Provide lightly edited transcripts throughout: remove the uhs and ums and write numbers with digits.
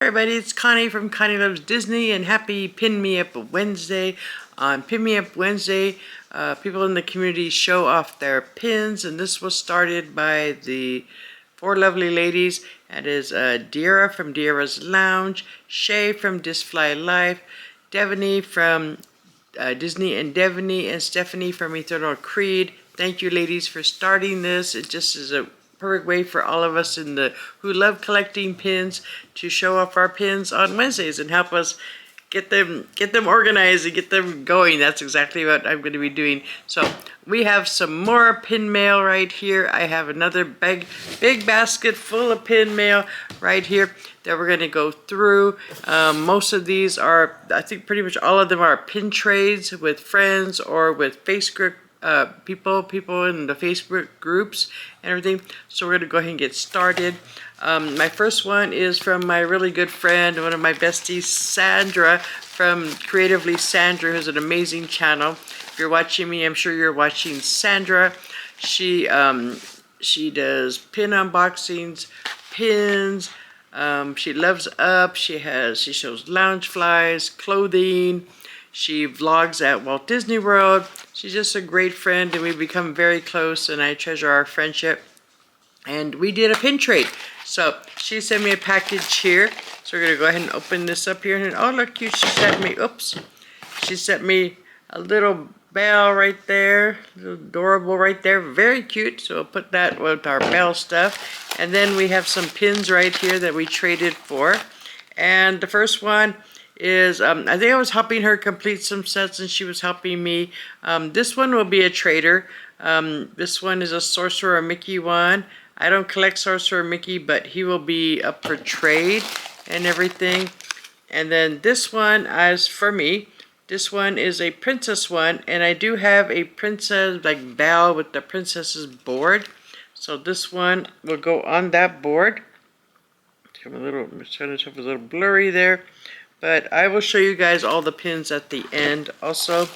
Everybody, it's Connie from Connie Loves Disney, and happy Pin Me Up Wednesday. On Pin Me Up Wednesday, people in the community show off their pins, and this was started by the four lovely ladies. That is Deara from Deara's Lounge, Shay from Disfly Life, Devaney from Disney and Devaney, and Stephanie from Eternal Creed. Thank you, ladies, for starting this. It just is a perfect way for all of us who love collecting pins to show off our pins on Wednesdays and help us get them organized and get them going. That's exactly what I'm going to be doing. So we have some more pin mail right here. I have another big basket full of pin mail right here that we're going to go through. Most of these are, I think pretty much all of them are pin trades with friends or with Facebook people in the Facebook groups and everything. So we're going to go ahead and get started. My first one is from my really good friend, one of my besties, Sandra from Creatively Sandra, who's an amazing channel. If you're watching me, I'm sure you're watching Sandra. She does pin unboxings, pins. She loves up. She shows Loungeflies, clothing. She vlogs at Walt Disney World. She's just a great friend, and we've become very close, and I treasure our friendship. And we did a pin trade. So she sent me a package here. So we're going to go ahead and open this up here. And oh, look, she sent me, she sent me a little bell right there. Adorable right there. Very cute. So we'll put that with our bell stuff. And then we have some pins right here that we traded for. And the first one is, I think I was helping her complete some sets and she was helping me. This one will be a trader. This one is a Sorcerer Mickey one. I don't collect Sorcerer Mickey, but he will be up for trade and everything. And then this one, as for me, this one is a princess one, and I do have a princess, like Belle with the princess's board. So this one will go on that board. I'm trying to a little blurry there. But I will show you guys all the pins at the end also.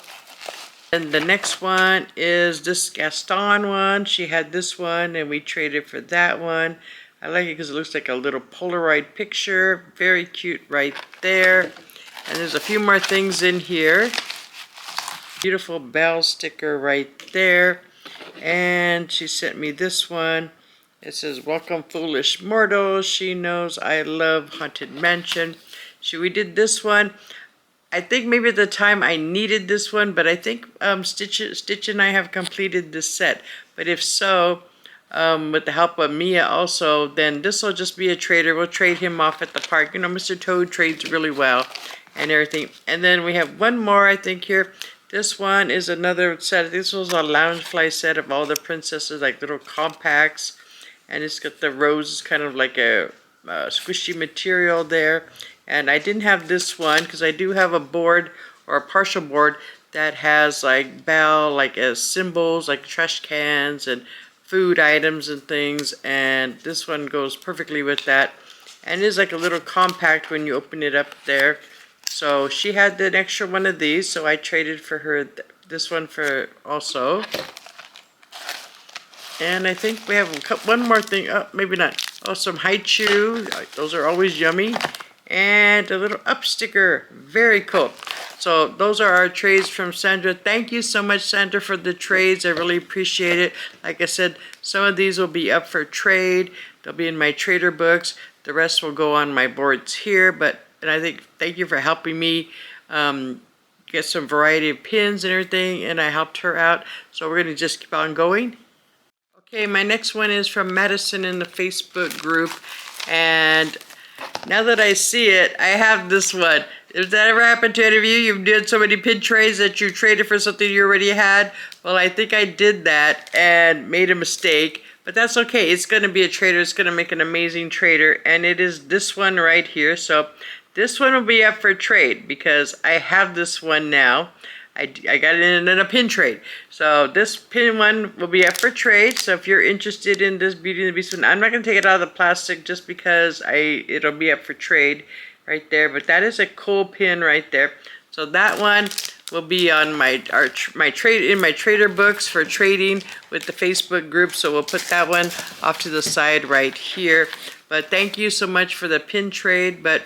And the next one is this Gaston one. She had this one and we traded for that one. I like it because it looks like a little Polaroid picture. Very cute right there. And there's a few more things in here. Beautiful Belle sticker right there. And she sent me this one. It says, "Welcome foolish mortals. She knows I love Haunted Mansion." We did this one. I think maybe at the time I needed this one, but I think Stitch and I have completed this set. But if so, with the help of Mia also, then this will just be a trader. We'll trade him off at the park. You know, Mr. Toad trades really well and everything. And then we have one more, I think, here. This one is another set. This was a Loungefly set of all the princesses, like little compacts. And it's got the roses, kind of like a squishy material there. And I didn't have this one because I do have a board or a partial board that has like Belle, like as symbols, like trash cans and food items and things. And this one goes perfectly with that. And it is like a little compact when you open it up there. So she had an extra one of these, so I traded for her this one for also. And I think we have one more thing. Oh, maybe not. Oh, some Haichu. Those are always yummy. And a little up sticker. Very cool. So those are our trades from Sandra. Thank you so much, Sandra, for the trades. I really appreciate it. Like I said, some of these will be up for trade. They'll be in my trader books. The rest will go on my boards here. And I think thank you for helping me get some variety of pins and everything. And I helped her out. So we're going to just keep on going. Okay, my next one is from Madison in the Facebook group. And now that I see it, I have this one. If that ever happened to any of you, you've did so many pin trades that you traded for something you already had. Well, I think I did that and made a mistake, but that's okay. It's going to be a trader. It's going to make an amazing trader, and it is this one right here. So this one will be up for trade because I have this one now. I got it in a pin trade. So this pin one will be up for trade. So if you're interested in this Beauty and the Beast one, I'm not going to take it out of the plastic just because it'll be up for trade right there. But that is a cool pin right there. So that one will be on my trader books for trading with the Facebook group. So we'll put that one off to the side right here. But thank you so much for the pin trade. But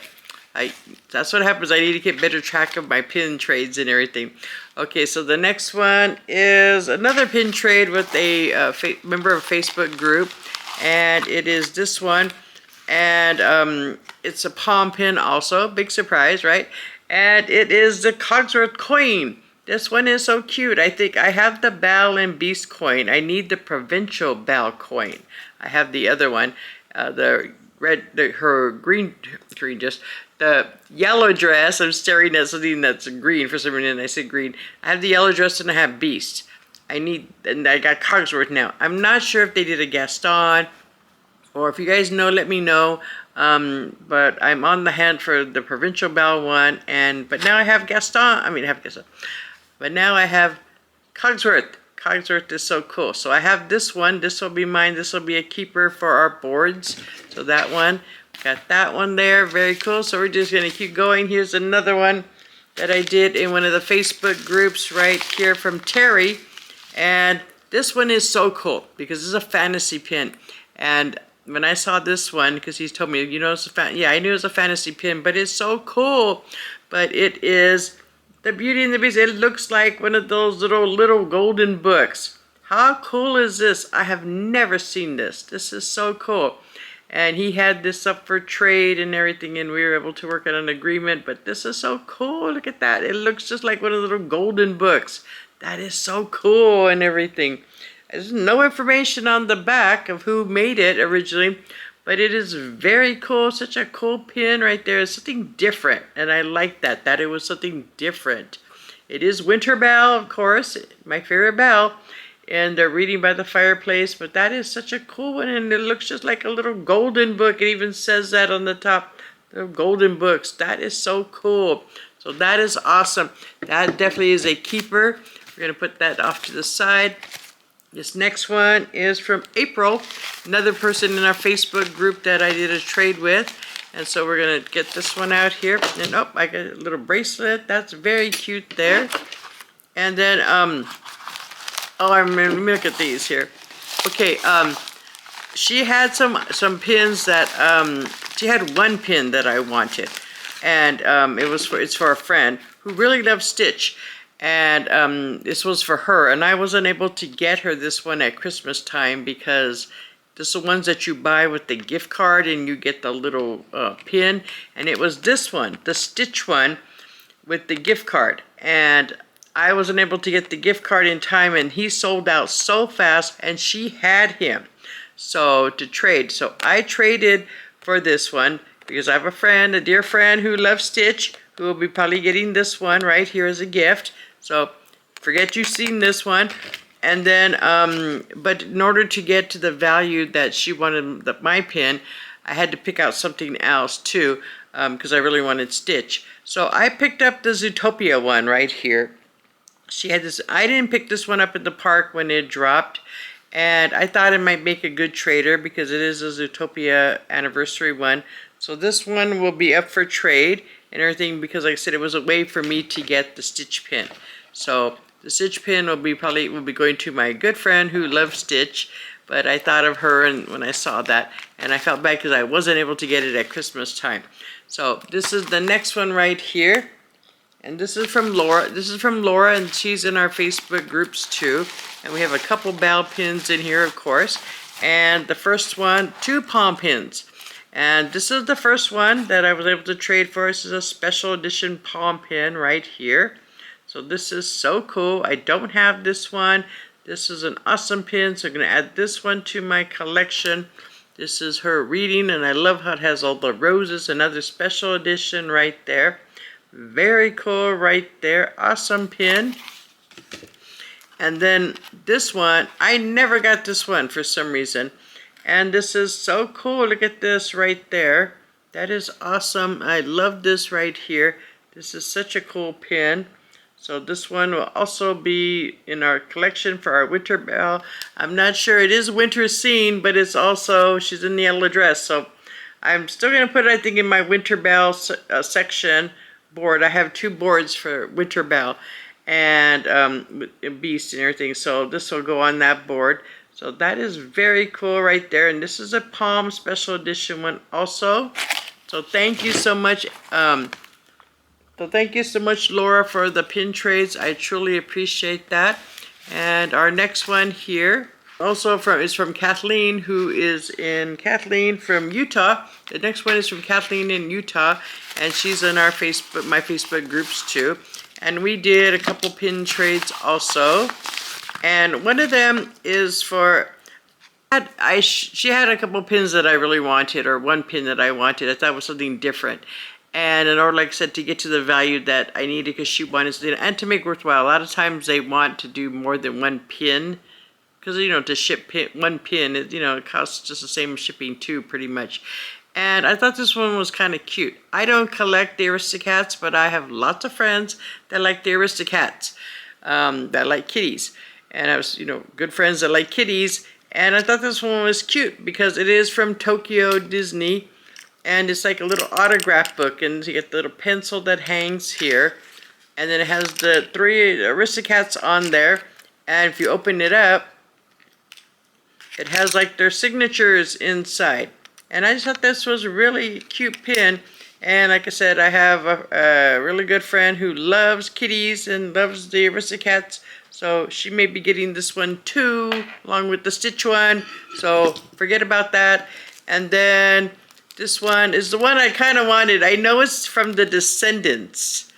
that's what happens. I need to keep better track of my pin trades and everything. Okay, so the next one is another pin trade with a member of a Facebook group, and it is this one, and it's a palm pin also. Big surprise, right? And it is the Cogsworth coin. This one is so cute. I think I have the Belle and Beast coin. I need the Provincial Belle coin. I have the other one, the red, her green, just the yellow dress. I'm staring at something that's green for some reason. I said green. I have the yellow dress and I have Beast. And I got Cogsworth now. I'm not sure if they did a Gaston, or if you guys know, let me know. But I'm on the hunt for the Provincial Belle one, but now I have Gaston. But now I have Cogsworth. Cogsworth is so cool. So I have this one. This will be mine. This will be a keeper for our boards. So that one, got that one there. Very cool. So we're just going to keep going. Here's another one that I did in one of the Facebook groups right here from Terry. And this one is so cool because this is a fantasy pin. And when I saw this one, because he's told me, you know, it's yeah, I knew it was a fantasy pin, but it's so cool. But it is the Beauty and the Beast. It looks like one of those little golden books. How cool is this? I have never seen this. This is so cool. And he had this up for trade and everything, and we were able to work out an agreement. But this is so cool. Look at that. It looks just like one of the little golden books. That is so cool and everything. There's no information on the back of who made it originally, but it is very cool. Such a cool pin right there. It's something different, and I like that it was something different. It is Winter Belle, of course, my favorite Belle, and they're reading by the fireplace, but that is such a cool one, and it looks just like a little golden book. It even says that on the top, the golden books. That is so cool. So that is awesome. That definitely is a keeper. We're going to put that off to the side. This next one is from April, another person in our Facebook group that I did a trade with. And so we're going to get this one out here. And oh, I got a little bracelet. That's very cute there. And then, let me look at these here. Okay, she had some pins that, she had one pin that I wanted. And it's for a friend who really loves Stitch. And this was for her, and I wasn't able to get her this one at Christmas time because this is the ones that you buy with the gift card and you get the little pin, and it was this one, the Stitch one with the gift card, and I wasn't able to get the gift card in time, and he sold out so fast, and she had him to trade. So I traded for this one because I have a dear friend who loves Stitch, who will be probably getting this one right here as a gift. So forget you've seen this one. And then, but in order to get to the value that she wanted my pin, I had to pick out something else too, because I really wanted Stitch. So I picked up the Zootopia one right here. She had this, I didn't pick this one up at the park when it dropped. And I thought it might make a good trader because it is a Zootopia anniversary one. So this one will be up for trade and everything because, like I said, it was a way for me to get the Stitch pin. So the Stitch pin will be going to my good friend who loves Stitch, but I thought of her and when I saw that, and I felt bad because I wasn't able to get it at Christmas time. So this is the next one right here, and this is from Laura. This is from Laura, and she's in our Facebook groups too. And we have a couple Belle pins in here, of course. And the first one, 2 palm pins. And this is the first one that I was able to trade for. This is a special edition palm pin right here. So this is so cool. I don't have this one. This is an awesome pin, so I'm going to add this one to my collection. This is her reading, and I love how it has all the roses, another special edition right there. Very cool right there. Awesome pin. And then this one, I never got this one for some reason. And this is so cool. Look at this right there. That is awesome. I love this right here. This is such a cool pin. So this one will also be in our collection for our Winter Belle. I'm not sure it is Winter Scene, but it's also, she's in the yellow dress. So I'm still going to put it, I think, in my Winter Belle section board. I have 2 boards for Winter Belle. and Beast and everything. So this will go on that board. So that is very cool right there. And this is a Palm Special Edition one also. So thank you so much. Laura, for the pin trades. I truly appreciate that. And our next one here also is from Kathleen, who is in Kathleen from Utah. The next one is from Kathleen in Utah, and she's in our my Facebook groups too. And we did a couple pin trades also. And one of them is for, she had a couple pins that I really wanted, or one pin that I wanted. I thought it was something different. And in order, like I said, to get to the value that I needed, because she wanted to, and to make it worthwhile, a lot of times they want to do more than one pin. Because, you know, to ship one pin, it costs just the same as shipping two, pretty much. And I thought this one was kind of cute. I don't collect the Aristocats, but I have lots of friends that like the Aristocats, that like kitties. And I was, good friends that like kitties. And I thought this one was cute because it is from Tokyo Disney. And it's like a little autograph book. And you get the little pencil that hangs here. And then it has the 3 Aristocats on there. And if you open it up, it has like their signatures inside. And I just thought this was a really cute pin. And like I said, I have a really good friend who loves kitties and loves the Aristocats. So she may be getting this one too, along with the Stitch one. So forget about that. And then this one is the one I kind of wanted. I know it's from the Descendants,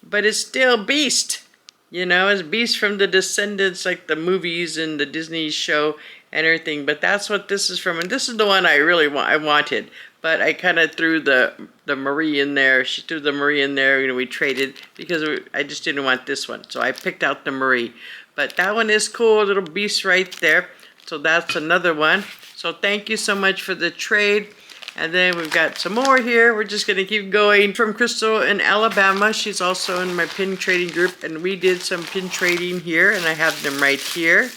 but it's still Beast. It's Beast from the Descendants, like the movies and the Disney show and everything. But that's what this is from. And this is the one I really wanted. But I kind of threw the Marie in there. She threw the Marie in there. We traded because I just didn't want this one. So I picked out the Marie. But that one is cool, little Beast right there. So that's another one. So thank you so much for the trade. And then we've got some more here. We're just going to keep going. From Crystal in Alabama. She's also in my pin trading group. And we did some pin trading here. And I have them right here.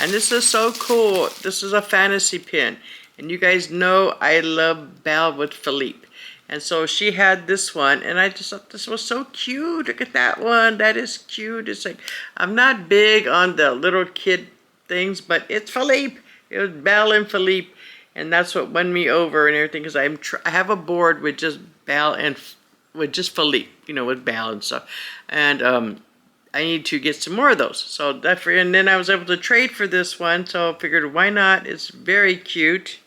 And this is so cool. This is a fantasy pin. And you guys know I love Belle with Philippe. And so she had this one. And I just thought this was so cute. Look at that one. That is cute. It's like, I'm not big on the little kid things, but it's Philippe. It was Belle and Philippe. And that's what won me over and everything. Because I have a board with just Belle and with just Philippe. With Belle and stuff. And I need to get some more of those. So and then I was able to trade for this one. So I figured, why not? It's very cute.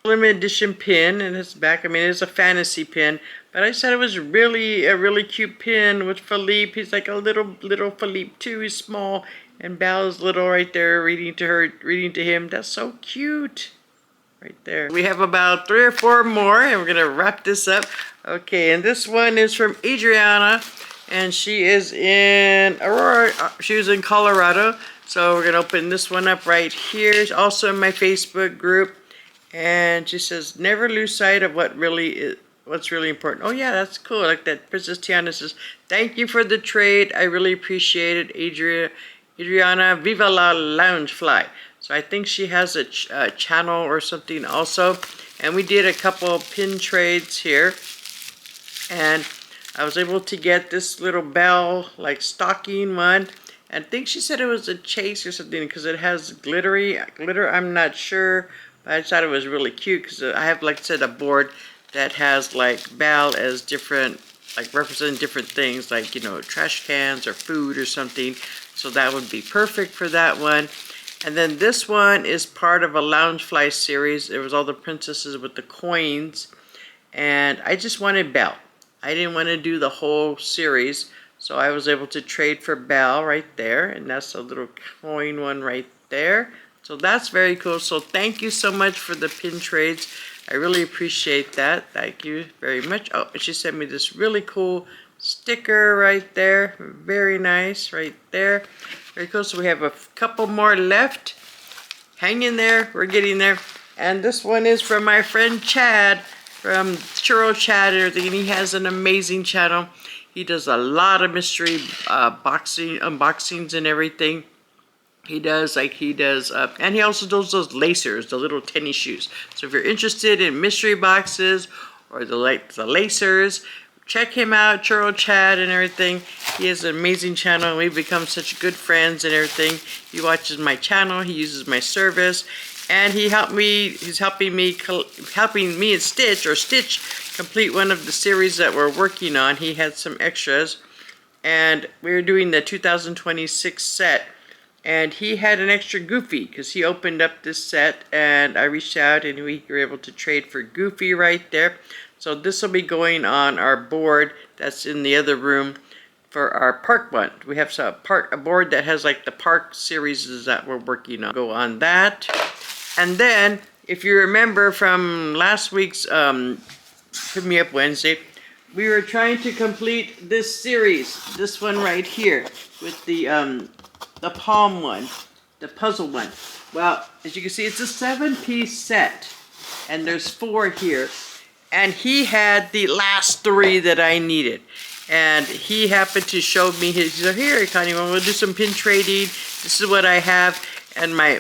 Limited edition pin, and it's back. I mean, it's a fantasy pin, but I said it was really a really cute pin with Philippe. He's like a little Philippe too. He's small, and Belle's little right there, reading to him. That's so cute, right there. We have about 3 or 4 more, and we're gonna wrap this up. Okay, and this one is from Adriana, and she is in Aurora. She was in Colorado, so we're gonna open this one up right here. She's also in my Facebook group. And she says, never lose sight of what's really important. Oh yeah, that's cool. Like that. Princess Tiana says, thank you for the trade. I really appreciate it, Adriana. Viva la Loungefly. So I think she has a channel or something also. And we did a couple pin trades here. And I was able to get this little Belle, like stocking one. And I think she said it was a chase or something because it has glitter. I'm not sure. I just thought it was really cute because I have, like I said, a board that has like Belle as different, like representing different things, like, trash cans or food or something. So that would be perfect for that one. And then this one is part of a Loungefly series. It was all the princesses with the coins. And I just wanted Belle. I didn't want to do the whole series. So I was able to trade for Belle right there. And that's a little coin one right there. So that's very cool. So thank you so much for the pin trades. I really appreciate that. Thank you very much. Oh, she sent me this really cool sticker right there. Very nice right there. Very cool. So we have a couple more left. Hang in there. We're getting there. And this one is from my friend Chad from Churro Chad and everything. He has an amazing channel. He does a lot of mystery unboxings and everything. He does, and he also does those lacers, the little tennis shoes. So if you're interested in mystery boxes or the lacers, check him out, Churro Chad and everything. He has an amazing channel, and we've become such good friends and everything. He watches my channel, he uses my service, and he's helping me and Stitch complete one of the series that we're working on. He had some extras, and we were doing the 2026 set, and he had an extra Goofy because he opened up this set, and I reached out and we were able to trade for Goofy right there. So this will be going on our board that's in the other room for our park one. We have a board that has like the park series that we're working on. Go on that. And then, if you remember from last week's Pick Me Up Wednesday, we were trying to complete this series, this one right here, with the palm one, the puzzle one. Well, as you can see, it's a 7-piece set, and there's 4 here. And he had the last 3 that I needed. And he happened to show me he said, here, Connie, we'll do some pin trading. This is what I have. And my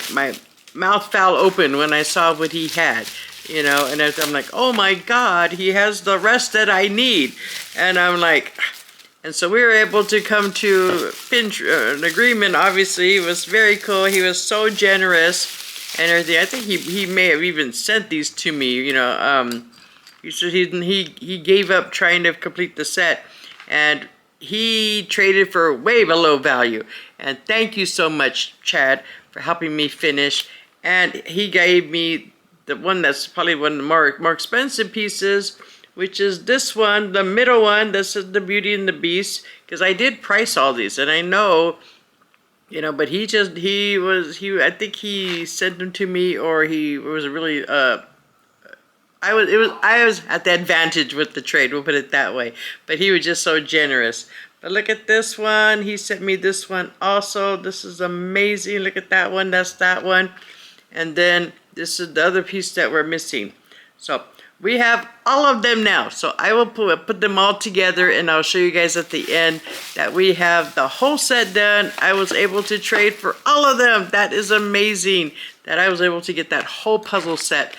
mouth fell open when I saw what he had. You know, and I'm like, oh my God, he has the rest that I need. And I'm like, and so we were able to come to an agreement, obviously. It was very cool. He was so generous and everything. I think he may have even sent these to me, you know. He gave up trying to complete the set, and he traded for way below value. And thank you so much, Chad, for helping me finish. And he gave me the one that's probably one of the more expensive pieces, which is this one, the middle one. This is the Beauty and the Beast, because I did price all these, and I know, you know, but I think he sent them to me, or he was really I was at the advantage with the trade, we'll put it that way. But he was just so generous. But look at this one. He sent me this one also. This is amazing. Look at that one. That's that one. And then this is the other piece that we're missing. So we have all of them now. So I will put them all together, and I'll show you guys at the end that we have the whole set done. I was able to trade for all of them. That is amazing that I was able to get that whole puzzle set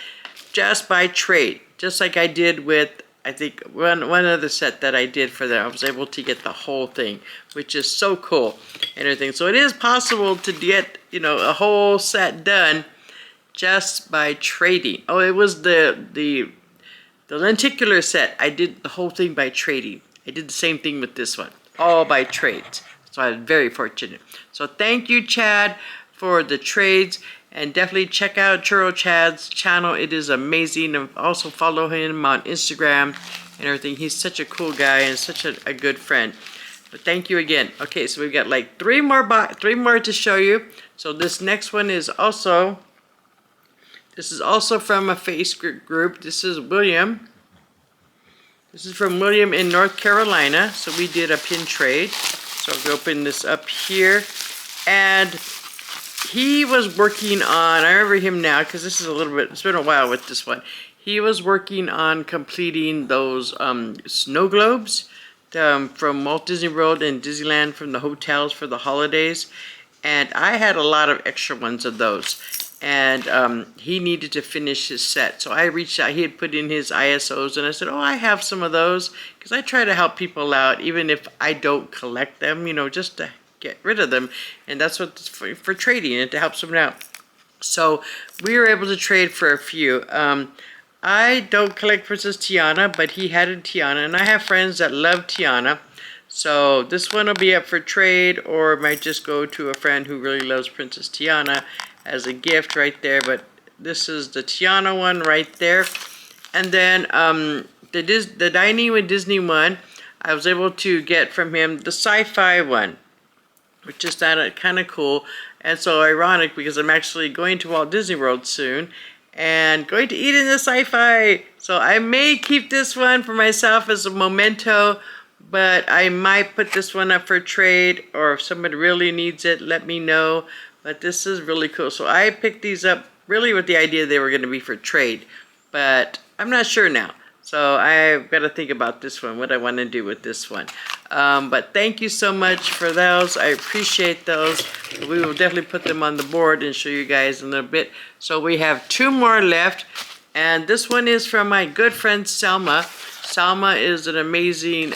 just by trade, just like I did with, I think, one other set that I did for them. I was able to get the whole thing, which is so cool and everything. So it is possible to get, you know, a whole set done just by trading. Oh, it was the lenticular set. I did the whole thing by trading. I did the same thing with this one, all by trades. So I was very fortunate. So thank you, Chad, for the trades. And definitely check out Churro Chad's channel. It is amazing. And also follow him on Instagram and everything. He's such a cool guy and such a good friend. But thank you again. Okay, so we've got like 3 more to show you. So this next one is also, from a Facebook group. This is William. This is from William in North Carolina. So we did a pin trade. So I'll open this up here. And he was working on, I remember him now because this is it's been a while with this one. He was working on completing those snow globes from Walt Disney World and Disneyland from the hotels for the holidays. And I had a lot of extra ones of those. And he needed to finish his set. So I reached out, he had put in his ISOs, and I said, oh, I have some of those. Because I try to help people out, even if I don't collect them, you know, just to get rid of them. And that's what it's for trading and to help someone out. So we were able to trade for a few. I don't collect Princess Tiana, but he had a Tiana, and I have friends that love Tiana. So this one will be up for trade, or it might just go to a friend who really loves Princess Tiana as a gift right there. But this is the Tiana one right there. And then the Dining with Disney one, I was able to get from him the sci-fi one, which is kind of cool. And so ironic because I'm actually going to Walt Disney World soon and going to eat in the sci-fi. So I may keep this one for myself as a memento, but I might put this one up for trade, or if somebody really needs it, let me know. But this is really cool. So I picked these up really with the idea they were going to be for trade, but I'm not sure now. So I've got to think about this one, what I want to do with this one. But thank you so much for those. I appreciate those. We will definitely put them on the board and show you guys in a little bit. So we have 2 more left. And this one is from my good friend Selma. Selma is an amazing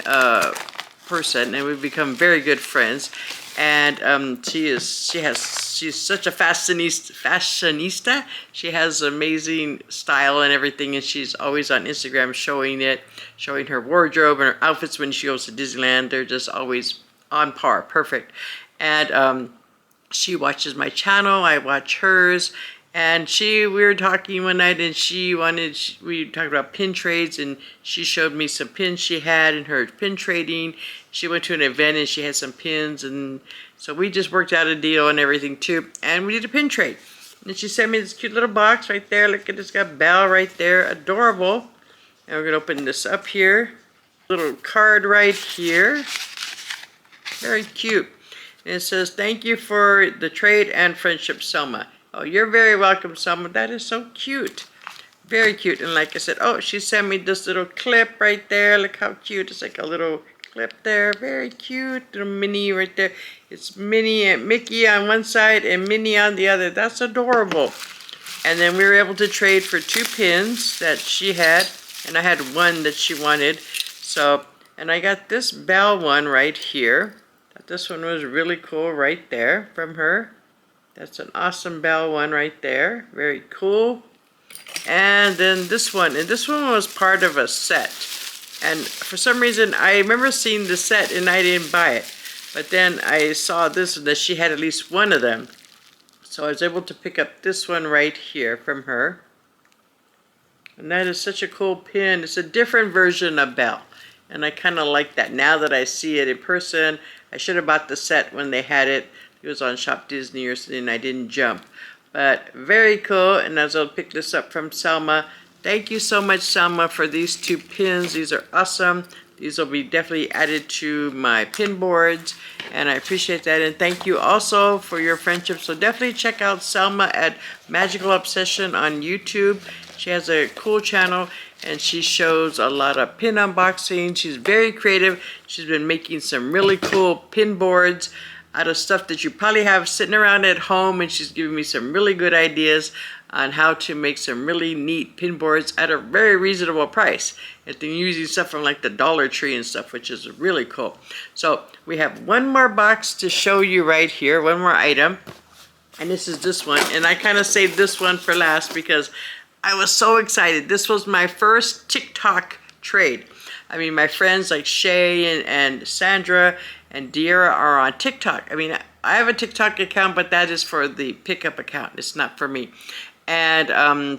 person, and we've become very good friends. And she's such a fashionista. She has amazing style and everything, and she's always on Instagram showing her wardrobe and her outfits when she goes to Disneyland. They're just always on par, perfect. And she watches my channel, I watch hers. And we were talking one night, and we talked about pin trades, and she showed me some pins she had in her pin trading. She went to an event and she had some pins, and so we just worked out a deal and everything too. And we did a pin trade. And she sent me this cute little box right there. Look at this, got Belle right there, adorable. And we're gonna open this up here. Little card right here, very cute. And it says, "Thank you for the trade and friendship, Selma." Oh, you're very welcome, Selma. That is so cute. Very cute. And like I said, oh, she sent me this little clip right there. Look how cute. It's like a little clip there. Very cute. Little Minnie right there. It's Minnie and Mickey on one side and Minnie on the other. That's adorable. And then we were able to trade for 2 pins that she had. And I had one that she wanted. So, and I got this Belle one right here. This one was really cool right there from her. That's an awesome Belle one right there. Very cool. And then this one. And this one was part of a set. And for some reason, I remember seeing the set and I didn't buy it. But then I saw this, that she had at least one of them. So I was able to pick up this one right here from her. And that is such a cool pin. It's a different version of Belle. And I kind of like that. Now that I see it in person, I should have bought the set when they had it. It was on Shop Disney or something, and I didn't jump. But very cool, and as I'll pick this up from Selma, thank you so much, Selma, for these 2 pins. These are awesome. These will be definitely added to my pin boards, and I appreciate that. And thank you also for your friendship. So definitely check out Selma at Magical Obsession on YouTube. She has a cool channel, and she shows a lot of pin unboxing. She's very creative. She's been making some really cool pin boards out of stuff that you probably have sitting around at home, and she's giving me some really good ideas on how to make some really neat pin boards at a very reasonable price. And then using stuff from like the Dollar Tree and stuff, which is really cool. So we have one more box to show you right here, one more item. And this is this one. And I kind of saved this one for last because I was so excited. This was my first TikTok trade. I mean, my friends like Shay and Sandra and Deera are on TikTok. I mean, I have a TikTok account, but that is for the pickup account. It's not for me. And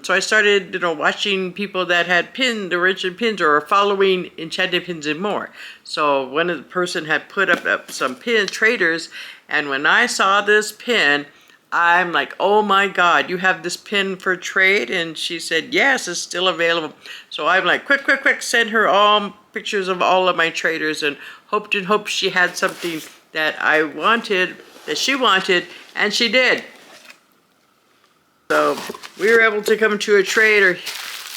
so I started, watching people that had pinned, original pins, or following Enchanted Pins and More. So one of the person had put up some pin traders, and when I saw this pin, I'm like, oh my God, you have this pin for trade? And she said, yes, it's still available. So I'm like, quick, send her all pictures of all of my traders, and hope she had something that I wanted, that she wanted, and she did. So we were able to come to a trader,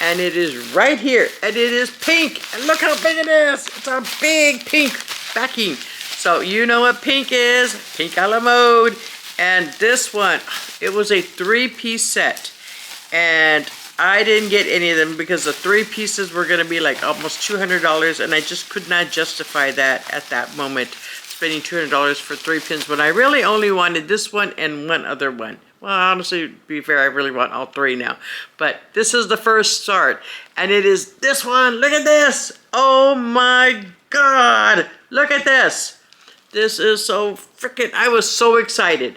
and it is right here, and it is pink. And look how big it is. It's a big pink backing. So you know what pink is, pink a la mode. And this one, it was a 3-piece set, and I didn't get any of them because the 3 pieces were gonna be like almost $200, and I just could not justify that at that moment, spending $200 for 3 pins when I really only wanted this one and one other one. Well, honestly, to be fair, I really want all 3 now. But this is the first start, and it is this one. Look at this. Oh my God. Look at this. This is so freaking, I was so excited.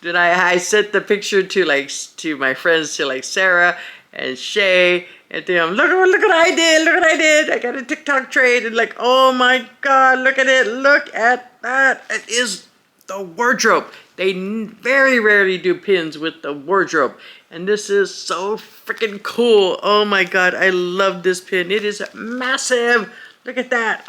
Then I sent the picture to my friends, to like Sarah and Shay, and them, look what I did. I got a TikTok trade, and like, oh my God, look at it. Look at that. It is the wardrobe. They very rarely do pins with the wardrobe. And this is so freaking cool. Oh my God, I love this pin. It is massive. Look at that.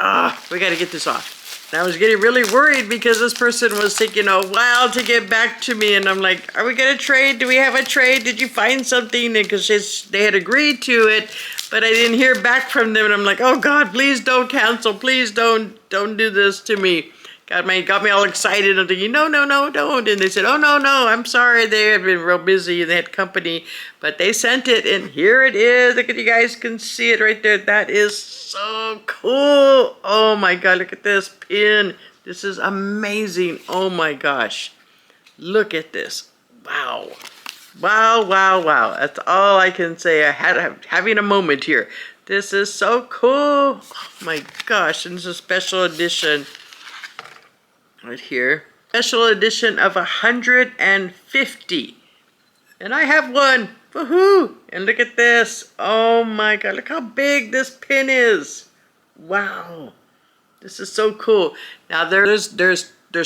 We gotta get this off. And I was getting really worried because this person was taking a while to get back to me. And I'm like, are we gonna trade? Do we have a trade? Did you find something? And because they had agreed to it, but I didn't hear back from them. And I'm like, oh God, please don't cancel. Please don't do this to me. got me all excited. I'm thinking, no, no, no, don't. And they said, oh, no, no, I'm sorry. They had been real busy and they had company, but they sent it, and here it is. Look at, you guys can see it right there. That is so cool. Oh my God, look at this pin. This is amazing. Oh my gosh. Look at this. Wow. Wow, wow, wow. That's all I can say. I had having a moment here. This is so cool. Oh my gosh. And this is a special edition right here. Special edition of 150. And I have one. Woohoo! And look at this. Oh my God. Look how big this pin is. Wow. This is so cool. Now there's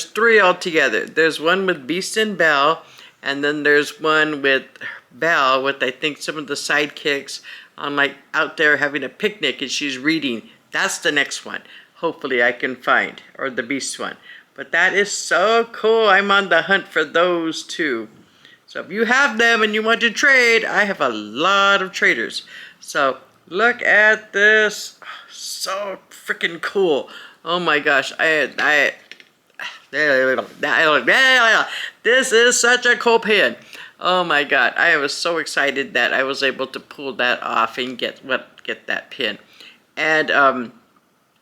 three altogether. There's one with Beast and Belle, and then there's one with Belle with, I think, some of the sidekicks on, like, out there having a picnic and she's reading. That's the next one. Hopefully I can find, or the Beast one. But that is so cool. I'm on the hunt for those too. So if you have them and you want to trade, I have a lot of traders. So look at this. So freaking cool. Oh my gosh. This is such a cool pin. Oh my God. I was so excited that I was able to pull that off and get that pin. And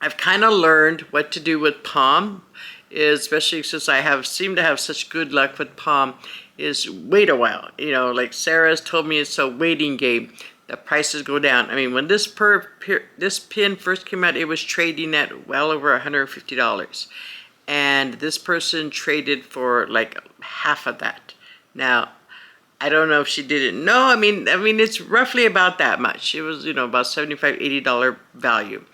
I've kind of learned what to do with Palm, especially since I seem to have such good luck with Palm, is wait a while. You know, like Sarah's told me, it's a waiting game. The prices go down. I mean, when this pin first came out, it was trading at well over $150. And this person traded for like half of that. Now, I don't know if she didn't know. I mean, it's roughly about that much. It was, about $75, $80 value.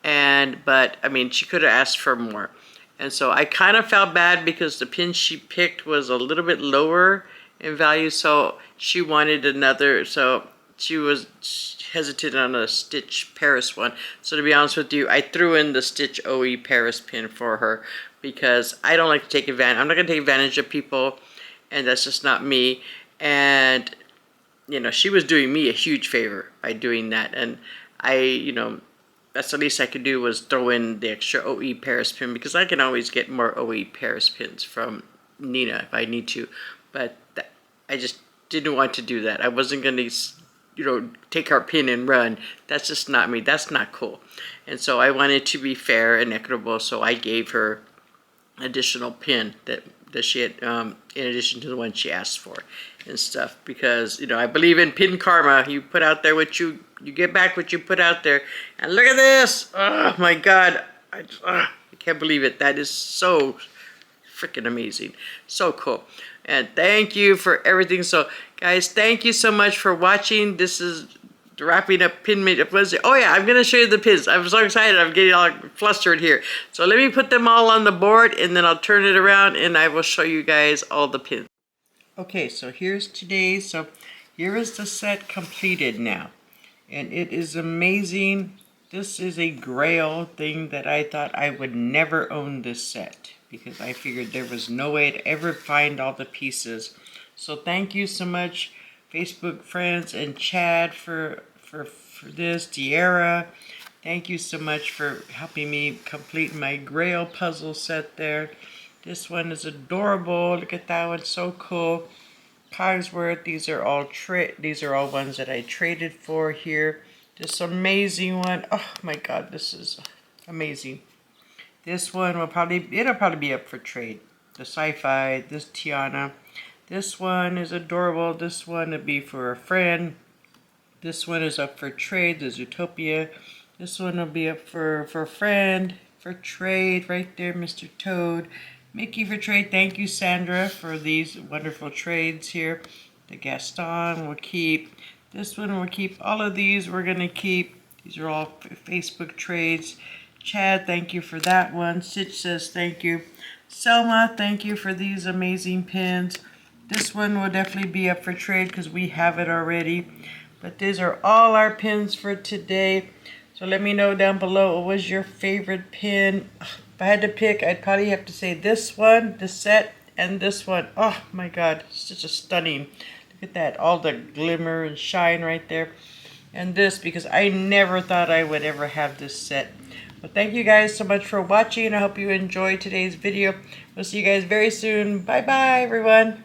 But I mean, she could have asked for more. And so I kind of felt bad because the pin she picked was a little bit lower in value. So she wanted another, so she was hesitant on a Stitch Paris one. So to be honest with you, I threw in the Stitch OE Paris pin for her because I don't like to take advantage. I'm not going to take advantage of people, and that's just not me. And, she was doing me a huge favor by doing that. And that's the least I could do was throw in the extra OE Paris pin, because I can always get more OE Paris pins from Nina if I need to. But I just didn't want to do that. I wasn't going to take our pin and run. That's just not me. That's not cool. And so I wanted to be fair and equitable, so I gave her additional pin that she had, in addition to the one she asked for and stuff, because, I believe in pin karma. You put out there what you get back what you put out there. And look at this. Oh my God. I can't believe it. That is so freaking amazing. So cool. And thank you for everything. So guys, thank you so much for watching. This is wrapping up Pin Made Up Wednesday. Oh yeah, I'm going to show you the pins. I'm so excited. I'm getting all flustered here. So let me put them all on the board, and then I'll turn it around and I will show you guys all the pins. Okay, so here's today's. So here is the set completed now. And it is amazing. This is a grail thing that I thought I would never own this set, because I figured there was no way to ever find all the pieces. So thank you so much, Facebook friends and Chad, for this. Tiara, thank you so much for helping me complete my Grail puzzle set there. This one is adorable. Look at that one, so cool. Cogsworth, these are all ones that I traded for here. This amazing one. Oh my God, this is amazing. This one it'll probably be up for trade. The Sci-Fi, this Tiana. This one is adorable. This one would be for a friend. This one is up for trade, the Zootopia. This one will be up for a friend, for trade, right there, Mr. Toad. Mickey for trade. Thank you, Sandra, for these wonderful trades here. The Gaston we'll keep. This one we'll keep. All of these we're going to keep. These are all Facebook trades. Chad, thank you for that one. Stitch says thank you. Selma, thank you for these amazing pins. This one will definitely be up for trade because we have it already. But these are all our pins for today. So let me know down below, what was your favorite pin? If I had to pick, I'd probably have to say this one, this set, and this one. Oh my God, such a stunning. Look at that, all the glimmer and shine right there. And this, because I never thought I would ever have this set. But thank you guys so much for watching. I hope you enjoyed today's video. We'll see you guys very soon. Bye bye, everyone.